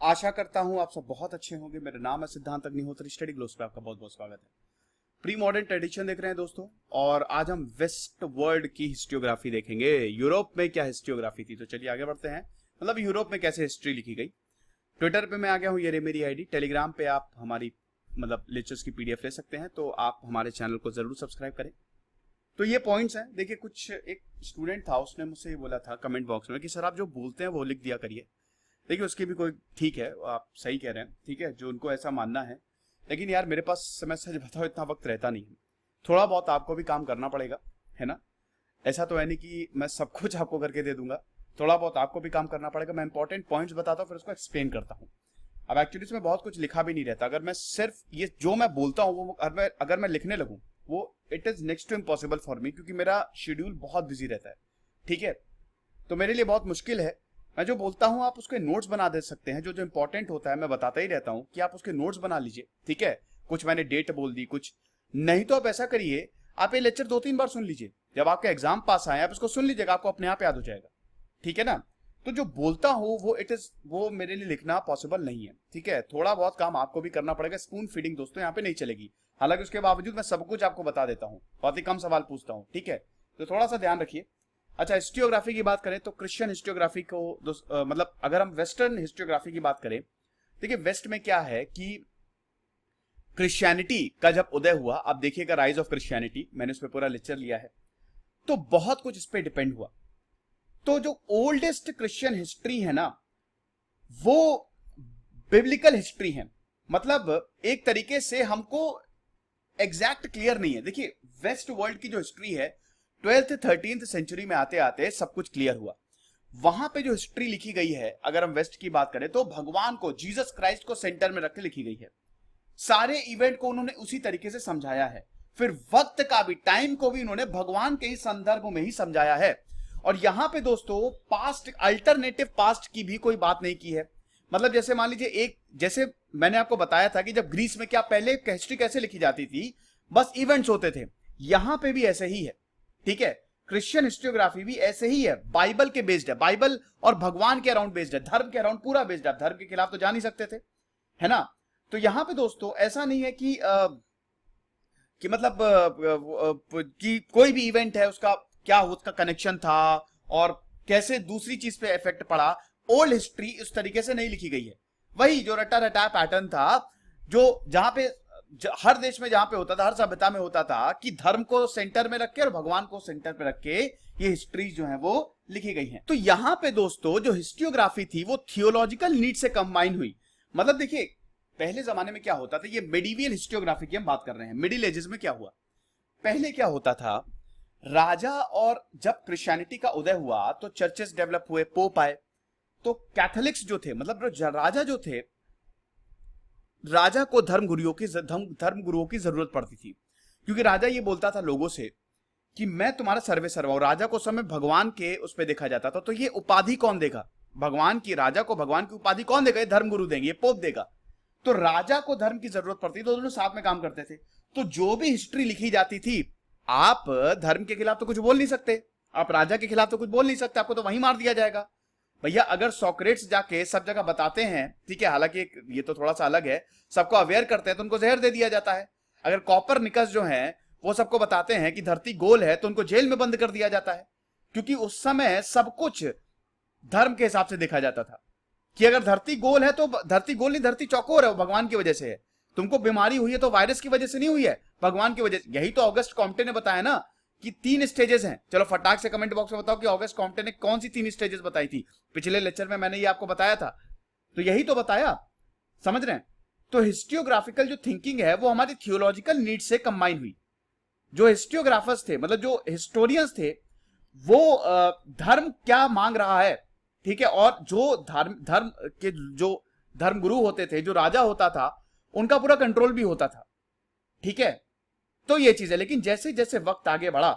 आशा करता हूं आप सब बहुत अच्छे होंगे। मेरा नाम है सिद्धांत अग्निहोत्री, स्टडी ग्लोस पे आपका बहुत बहुत स्वागत है। प्री मॉडर्न ट्रेडिशन देख रहे हैं दोस्तों, और आज हम वेस्ट वर्ल्ड की हिस्टोग्राफी देखेंगे। यूरोप में क्या हिस्टोग्राफी थी, तो चलिए आगे बढ़ते हैं। मतलब यूरोप में कैसे हिस्ट्री लिखी गई। ट्विटर पे मैं आ गया हूँ, ये मेरी आईडी। टेलीग्राम पे आप हमारी लेक्चर्स की पीडीएफ ले सकते हैं, तो आप हमारे चैनल को जरूर सब्सक्राइब करें। तो ये पॉइंट्स हैं। देखिए, कुछ एक स्टूडेंट था, उसने मुझसे ये बोला था कमेंट बॉक्स में कि सर आप जो बोलते हैं वो लिख दिया करिए। देखिए, उसकी भी कोई ठीक है, आप सही कह रहे हैं, ठीक है, जो उनको ऐसा मानना है। लेकिन यार मेरे पास, मैं सच बताऊं, इतना वक्त रहता नहीं है। थोड़ा बहुत आपको भी काम करना पड़ेगा, है ना। ऐसा तो है नहीं कि मैं सब कुछ आपको करके दे दूंगा। थोड़ा बहुत आपको भी काम करना पड़ेगा। मैं इंपॉर्टेंट पॉइंट्स बताता हूँ, फिर उसको एक्सप्लेन करता हूँ। अब एक्चुअली इसमें बहुत कुछ लिखा भी नहीं रहता। अगर मैं सिर्फ ये जो मैं बोलता हूँ वो अगर मैं लिखने लगूँ, वो it is next to impossible for me, क्योंकि मेरा शेड्यूल बहुत बिजी रहता है, ठीक है। तो मेरे लिए बहुत मुश्किल है। मैं जो बोलता हूं आप उसके नोट्स बना दे सकते हैं। जो जो इंपॉर्टेंट होता है मैं बताता ही रहता हूं कि आप उसके नोट्स बना लीजिए, ठीक है। कुछ मैंने डेट बोल दी, कुछ नहीं। तो आप ऐसा करिए, आप ये लेक्चर 2-3 बार सुन लीजिए। जब आपका एग्जाम पास आए आप इसको सुन लीजिएगा, आपको अपने आप याद हो जाएगा, ठीक है ना। तो जो बोलता हूं वो मेरे लिए लिखना पॉसिबल नहीं है, ठीक है। थोड़ा बहुत काम आपको भी करना पड़ेगा। स्पून फीडिंग दोस्तों यहाँ पे नहीं चलेगी। हालांकि उसके बावजूद मैं सब कुछ आपको बता देता हूँ, बहुत ही कम सवाल पूछता हूँ, ठीक है। तो थोड़ा सा ध्यान रखिए। अच्छा, हिस्टोग्राफी की बात करें तो क्रिश्चियन हिस्टोग्राफी को मतलब अगर हम वेस्टर्न हिस्टोग्राफी की बात करें, देखिए वेस्ट में क्या है कि क्रिश्चियनिटी का जब उदय हुआ, आप देखिएगा राइज ऑफ क्रिश्चियनिटी, मैंने उस पर पूरा लेक्चर लिया है, तो बहुत कुछ इस पे डिपेंड हुआ। तो जो ओल्डेस्ट क्रिश्चियन हिस्ट्री है ना, वो बिब्लिकल हिस्ट्री है। मतलब एक तरीके से हमको एग्जैक्ट क्लियर नहीं है। देखिए, वेस्ट वर्ल्ड की जो हिस्ट्री है 12th-13th सेंचुरी में आते आते सब कुछ क्लियर हुआ। वहां पे जो हिस्ट्री लिखी गई है, अगर हम वेस्ट की बात करें तो भगवान को, जीसस क्राइस्ट को सेंटर में रख के लिखी गई है। सारे इवेंट को उन्होंने उसी तरीके से समझाया है। फिर वक्त का भी, टाइम को भी उन्होंने भगवान के ही संदर्भ में ही समझाया है। और यहां पे दोस्तों पास्ट, अल्टरनेटिव पास्ट की भी कोई बात नहीं की है। मतलब जैसे मान लीजिए, जैसे मैंने आपको बताया था कि जब ग्रीस में क्या पहले हिस्ट्री कैसे लिखी जाती थी, बस इवेंट्स होते थे। यहां पे भी ऐसे ही है, ठीक है। क्रिश्चियन हिस्टोग्राफी भी ऐसे ही है, बाइबल के बेस्ड है, बाइबल और भगवान के अराउंड बेस्ड है, धर्म के अराउंड पूरा बेस्ड है। धर्म के खिलाफ तो जा नहीं सकते थे, है ना। तो यहां पे दोस्तों ऐसा नहीं है कि मतलब कि कोई भी इवेंट है उसका क्या उसका कनेक्शन था और कैसे दूसरी चीज पे इफेक्ट पड़ा। ओल्ड हिस्ट्री इस तरीके से नहीं लिखी गई है। वही जो रटा रटाया पैटर्न था, जो जहां पे हर देश में जहां पे होता था, हर सभ्यता में होता था कि धर्म को सेंटर में रख के और भगवान को सेंटर पे रख के ये हिस्ट्री जो है वो लिखी गई है। तो यहां पे दोस्तों जो हिस्टोग्राफी थी वो थियोलॉजिकल नीड से कंबाइन हुई। मतलब देखिए, पहले जमाने में क्या होता था, ये मेडिवियल हिस्टोग्राफी की हम बात कर रहे हैं। मिडिल एजेस में क्या हुआ, पहले क्या होता था, राजा, और जब क्रिश्चियनिटी का उदय हुआ तो चर्चेस डेवलप हुए, पोप आए, तो कैथोलिक्स जो थे, मतलब राजा जो थे, राजा को धर्म गुरुओं की जरूरत पड़ती थी। क्योंकि राजा ये बोलता था लोगों से कि मैं तुम्हारा सर्वे सर्वा हूं। राजा को समय भगवान के उस पर देखा जाता था। तो ये उपाधि कौन देगा, भगवान की, राजा को भगवान की उपाधि कौन देगा, ये धर्म गुरु देंगे, ये पोप देगा। तो राजा को धर्म की जरूरत पड़ती, तो दोनों साथ में काम करते थे। तो जो भी हिस्ट्री लिखी जाती थी, आप धर्म के खिलाफ तो कुछ बोल नहीं सकते, आप राजा के खिलाफ तो कुछ बोल नहीं सकते, आपको तो वहीं मार दिया जाएगा। भैया अगर सोक्रेट्स जाके सब जगह बताते हैं, ठीक है, हालांकि ये तो थोड़ा सा अलग है, सबको अवेयर करते हैं तो उनको जहर दे दिया जाता है। अगर कॉपरनिकस जो है वो सबको बताते हैं कि धरती गोल है तो उनको जेल में बंद कर दिया जाता है। क्योंकि उस समय सब कुछ धर्म के हिसाब से देखा जाता था कि अगर धरती गोल है तो धरती गोल नहीं, धरती चौकोर है, वो भगवान की वजह से है। तुमको बीमारी हुई है तो वायरस की वजह से नहीं हुई है, भगवान की वजह से। यही तो ऑगस्ट कॉम्टे ने बताया ना कि 3 स्टेजेस हैं। चलो फटाक से कमेंट बॉक्स में बताओ कि ऑगस्ट कॉम्टे ने कौन सी 3 स्टेजेस बताई थी। पिछले लेक्चर में मैंने ये आपको बताया था, तो यही तो बताया, समझ रहे हैं। तो हिस्टोग्राफिकल जो थिंकिंग है वो हमारी थियोलॉजिकल नीड से कंबाइन हुई। जो हिस्टोग्राफर्स थे, मतलब जो हिस्टोरियंस थे, वो धर्म क्या मांग रहा है, ठीक है, और जो धर्म के जो धर्म गुरु होते थे, जो राजा होता था, उनका पूरा कंट्रोल भी होता था, ठीक है। तो ये चीज है। लेकिन जैसे जैसे वक्त आगे बढ़ा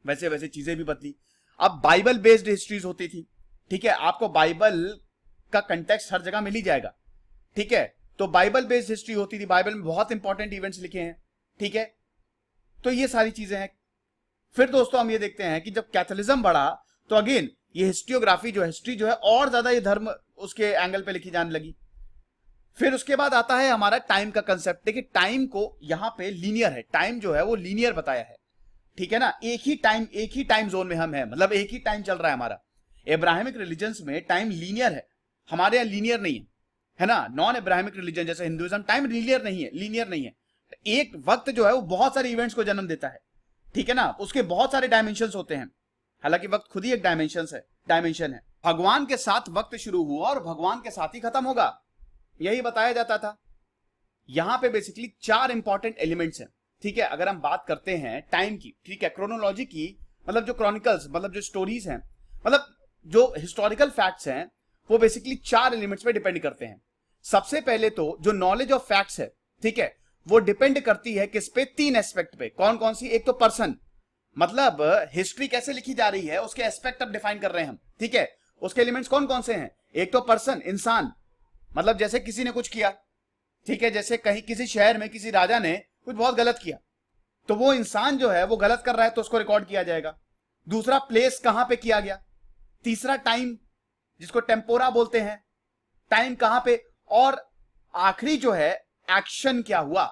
वैसे वैसे चीजें भी बदली। अब बाइबल बेस्ड हिस्ट्रीज होती थी, ठीक है, आपको बाइबल का कंटेक्स्ट हर जगह मिल ही जाएगा, ठीक है। तो बाइबल बेस्ड हिस्ट्री होती थी, बाइबल में बहुत इंपॉर्टेंट इवेंट्स लिखे हैं, ठीक है। तो ये सारी चीजें हैं। फिर दोस्तों हम ये देखते हैं कि जब कैथोलिज्म बढ़ा तो अगेन ये हिस्टोग्राफी जो हिस्ट्री जो है और ज्यादा ये धर्म उसके एंगल पे लिखी जाने लगी। फिर उसके बाद आता है हमारा टाइम का कंसेप्ट। देखिए टाइम को यहां पे लीनियर है, टाइम जो है वो लीनियर बताया है, ठीक है ना। एक ही टाइम जोन में हम हैं, मतलब एक ही टाइम चल रहा है हमारा। इब्राहिमिक रिलीजन्स में टाइम लीनियर है, हमारे यहां लीनियर नहीं है ना। नॉन इब्राहिमिक रिलीजन जैसे हिंदुइज्म टाइम लीनियर नहीं है। एक वक्त जो है वो बहुत सारे इवेंट्स को जन्म देता है, ठीक है ना। उसके बहुत सारे डायमेंशंस होते हैं, हालांकि वक्त खुद ही एक डायमेंशन है। भगवान के साथ वक्त शुरू हुआ और भगवान के साथ ही खत्म होगा, यही बताया जाता था। यहां पे बेसिकली 4 इंपॉर्टेंट एलिमेंट्स हैं, ठीक है। अगर हम बात करते हैं टाइम की, ठीक है, क्रोनोलॉजी की, मतलब जो क्रॉनिकल्स, मतलब जो स्टोरीज हैं, मतलब जो हिस्टोरिकल फैक्ट्स हैं, वो बेसिकली 4 एलिमेंट्स पे डिपेंड करते हैं। सबसे पहले तो जो नॉलेज ऑफ फैक्ट्स है, ठीक है, वो डिपेंड करती है किस पे? 3 एस्पेक्ट पे। कौन कौन सी? एक तो पर्सन, मतलब हिस्ट्री कैसे लिखी जा रही है उसके एस्पेक्ट अब डिफाइन कर रहे हैं हम, ठीक है। उसके एलिमेंट्स कौन कौन से हैं? एक तो पर्सन, इंसान, मतलब जैसे किसी ने कुछ किया, ठीक है, जैसे कहीं किसी शहर में किसी राजा ने कुछ बहुत गलत किया, तो वो इंसान जो है वो गलत कर रहा है तो उसको रिकॉर्ड किया जाएगा। दूसरा प्लेस, कहां पे किया गया। तीसरा टाइम, जिसको टेम्पोरा बोलते हैं, टाइम कहां पे। और आखिरी जो है एक्शन क्या हुआ।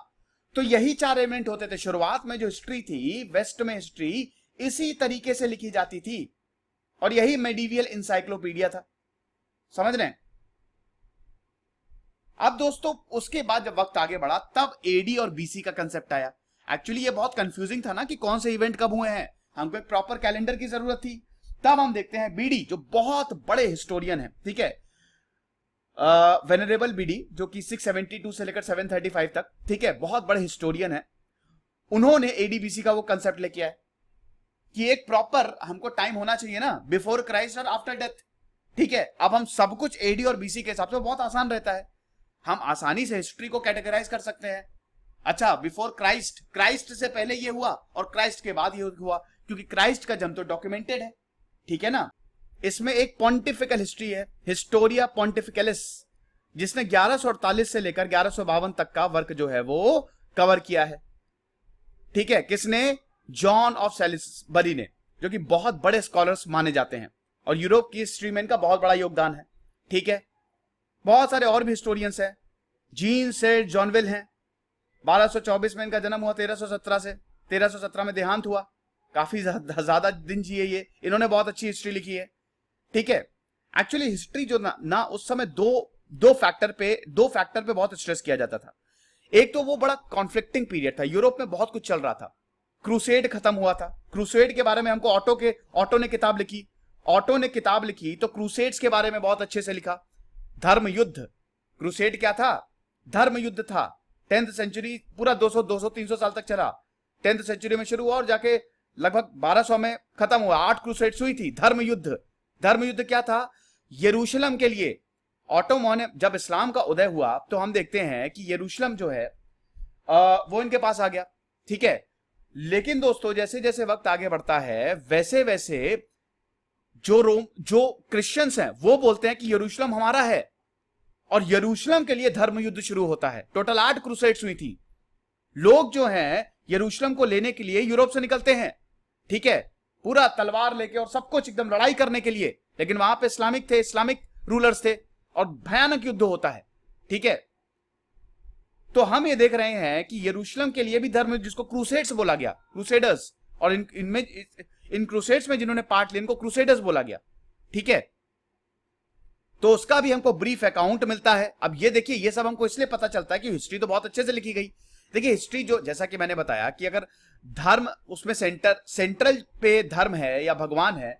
तो यही 4 एलिमेंट होते थे। शुरुआत में जो हिस्ट्री थी, वेस्ट में हिस्ट्री इसी तरीके से लिखी जाती थी, और यही मेडिवियल इंसाइक्लोपीडिया था, समझ रहे हैं। अब दोस्तों उसके बाद जब वक्त आगे बढ़ा तब एडी और बीसी का कंसेप्ट आया। एक्चुअली ये बहुत कंफ्यूजिंग था ना कि कौन से इवेंट कब हुए हैं, हमको एक प्रॉपर कैलेंडर की जरूरत थी। तब हम देखते हैं बीडी, जो बहुत बड़े हिस्टोरियन है, ठीक है, वेनरेबल बीडी, जो कि 672 से लेकर 735 तक, ठीक है, बहुत बड़े हिस्टोरियन है। उन्होंने एडीबीसी का वो कंसेप्ट लेके आए कि एक प्रॉपर हमको टाइम होना चाहिए ना, बिफोर क्राइस्ट और आफ्टर डेथ, ठीक है। अब हम सब कुछ एडी और बीसी के हिसाब से बहुत आसान रहता है, हम आसानी से हिस्ट्री को कैटेगराइज कर सकते हैं। अच्छा, बिफोर क्राइस्ट, क्राइस्ट से पहले ये हुआ और क्राइस्ट के बाद ये हुआ, क्योंकि क्राइस्ट का जन्म तो डॉक्यूमेंटेड है, ठीक है ना। इसमें एक पॉन्टिफिकल हिस्ट्री है, हिस्टोरिया पॉन्टिफिकलिस, जिसने 1148 से लेकर 1152 तक का वर्क जो है वो कवर किया है, ठीक है। किसने? जॉन ऑफ सैलिसबरी ने, जो कि बहुत बड़े स्कॉलर्स माने जाते हैं और यूरोप की हिस्ट्री में इनका बहुत बड़ा योगदान है, ठीक है। बहुत सारे और भी हिस्टोरियंस हैं, जीन से जॉनविल हैं, 1224 में इनका जन्म हुआ, 1317 से 1317 में देहांत हुआ, काफी ज्यादा दिन जिए ये, इन्होंने बहुत अच्छी हिस्ट्री लिखी है, ठीक है। एक्चुअली हिस्ट्री जो ना उस समय दो फैक्टर पे बहुत स्ट्रेस किया जाता था। एक तो वो बड़ा कॉन्फ्लिक्टिंग पीरियड था, यूरोप में बहुत कुछ चल रहा था, क्रूसेड खत्म हुआ था। क्रूसेड के बारे में हमको ऑटो ने किताब लिखी तो क्रूसेड्स के बारे में बहुत अच्छे से लिखा। धर्म युद्ध, क्रूसेड क्या था? धर्म युद्ध था। 10th सेंचुरी पूरा 200-300 साल तक चला। 10th सेंचुरी में शुरू हुआ और जाके लगभग 1200 में खत्म हुआ। 8 क्रूसेड्स हुई थी। धर्म युद्ध क्या था? यरूशलेम के लिए ऑटोमन ने, जब इस्लाम का उदय हुआ तो हम देखते हैं कि यरूशलेम जो है वो इनके पास आ गया, ठीक है। लेकिन दोस्तों जैसे जैसे वक्त आगे बढ़ता है वैसे वैसे जो क्रिश्चियंस हैं वो बोलते हैं कि यरूशलेम हमारा है, और यरूशलेम के लिए धर्म युद्ध शुरू होता है। टोटल 8 क्रूसेड्स हुई थी। लोग जो हैं यरूशलेम को लेने के लिए यूरोप से निकलते हैं, ठीक है, पूरा तलवार लेके और सब कुछ एकदम लड़ाई करने के लिए। लेकिन वहां पे इस्लामिक रूलर्स थे और भयानक युद्ध होता है, ठीक है। तो हम ये देख रहे हैं कि यरूशलेम के लिए भी धर्म, जिसको क्रूसेड्स बोला गया, क्रूसेडर्स, और इन क्रूसेड्स में जिन्होंने पार्ट लिया इनको क्रूसेडर्स बोला गया, ठीक है। तो उसका भी हमको ब्रीफ अकाउंट मिलता है। अब ये देखिए, ये सब हमको इसलिए पता चलता है कि हिस्ट्री तो बहुत अच्छे से लिखी गई। देखिए हिस्ट्री जो, जैसा कि मैंने बताया कि अगर धर्म उसमें सेंट्रल पे धर्म है या भगवान है,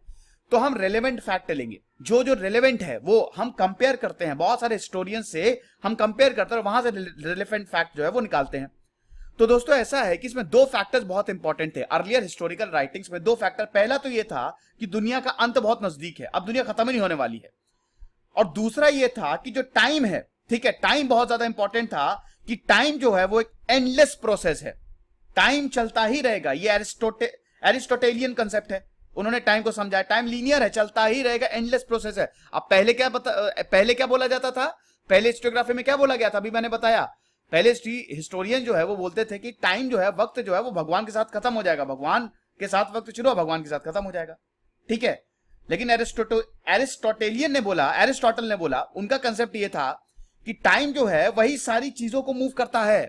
तो हम रेलेवेंट फैक्ट लेंगे, जो रेलेवेंट है वो हम कंपेयर करते हैं, बहुत सारे हिस्टोरियन से हम कंपेयर करते हैं और वहां से रेलेवेंट फैक्ट जो है वो निकालते हैं। तो दोस्तों ऐसा है कि इसमें 2 फैक्टर्स बहुत इंपॉर्टेंट थे अर्लियर हिस्टोरिकल राइटिंग्स में। 2 फैक्टर, पहला तो ये था कि दुनिया का अंत बहुत नजदीक है, अब दुनिया खत्म ही नहीं होने वाली है। और दूसरा ये था कि जो टाइम है, ठीक है, टाइम बहुत ज्यादा इंपॉर्टेंट था कि टाइम जो है वो एक एंडलेस प्रोसेस है, टाइम चलता ही रहेगा। ये एरिस्टोटेलियन कंसेप्ट है, उन्होंने टाइम को समझाया। टाइम लीनियर है, चलता ही रहेगा, एंडलेस प्रोसेस है। अब पहले क्या बोला जाता था? पहले हिस्टोग्राफी में क्या बोला गया था? अभी मैंने बताया, पहले हिस्टोरियन जो है वो बोलते थे कि टाइम जो है, वक्त जो है वो भगवान के साथ खत्म हो जाएगा, भगवान के साथ वक्त शुरू, भगवान के साथ खत्म हो जाएगा, ठीक है। लेकिन एरिस्टोटल ने बोला, उनका कंसेप्ट ये था कि टाइम जो है वही सारी चीजों को मूव करता है,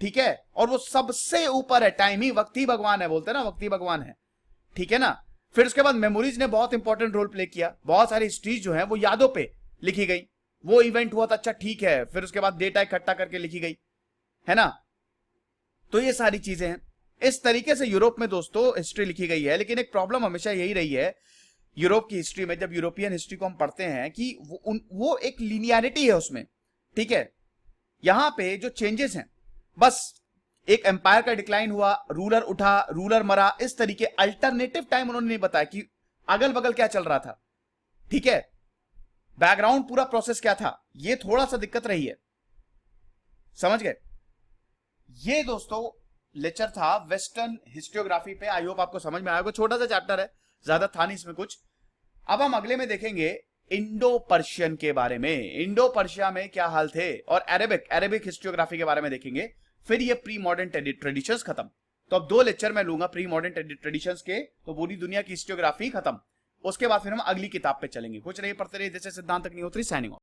ठीक है, और वो सबसे ऊपर है, टाइम ही, वक्त ही भगवान है, बोलते हैं ना, वक्त ही भगवान है, ठीक है ना। फिर उसके बाद मेमोरीज ने बहुत इंपॉर्टेंट रोल प्ले किया, बहुत सारी हिस्ट्रीज जो है वो यादों पे लिखी गई, वो इवेंट हुआ था, अच्छा ठीक है, फिर उसके बाद डेटा इकट्ठा करके लिखी गई, है ना। तो ये सारी चीजें हैं, इस तरीके से यूरोप में दोस्तों हिस्ट्री लिखी गई है। लेकिन एक प्रॉब्लम हमेशा यही रही है यूरोप की हिस्ट्री में, जब यूरोपियन हिस्ट्री को हम पढ़ते हैं, कि वो एक लीनियरिटी है उसमें, ठीक है। यहां पे जो चेंजेस हैं, बस एक एम्पायर का डिक्लाइन हुआ, रूलर उठा, रूलर मरा, इस तरीके अल्टरनेटिव टाइम उन्होंने नहीं बताया कि अगल बगल क्या चल रहा था, ठीक है, बैकग्राउंड पूरा प्रोसेस क्या था। ये थोड़ा सा दिक्कत रही है, समझ गए। ये दोस्तों लेक्चर था वेस्टर्न हिस्टोग्राफी पे, आई होप आपको समझ में आएगा। छोटा सा चैप्टर है, ज्यादा था नहीं इसमें कुछ। अब हम अगले में देखेंगे इंडो पर्शियन के बारे में, इंडो पर्शिया में क्या हाल थे, और अरेबिक हिस्टोग्राफी के बारे में देखेंगे। फिर ये प्री मॉडर्न ट्रेडिशंस खत्म। तो अब 2 लेक्चर मैं लूंगा प्री मॉडर्न ट्रेडिशंस के, तो पूरी दुनिया की हिस्टोग्राफी खत्म। उसके बाद फिर हम अगली किताब पे चलेंगे। कुछ नहीं, पढ़ते रहिए। जैसे सिद्धांत अग्निहोत्री, साइनिंग ऑफ।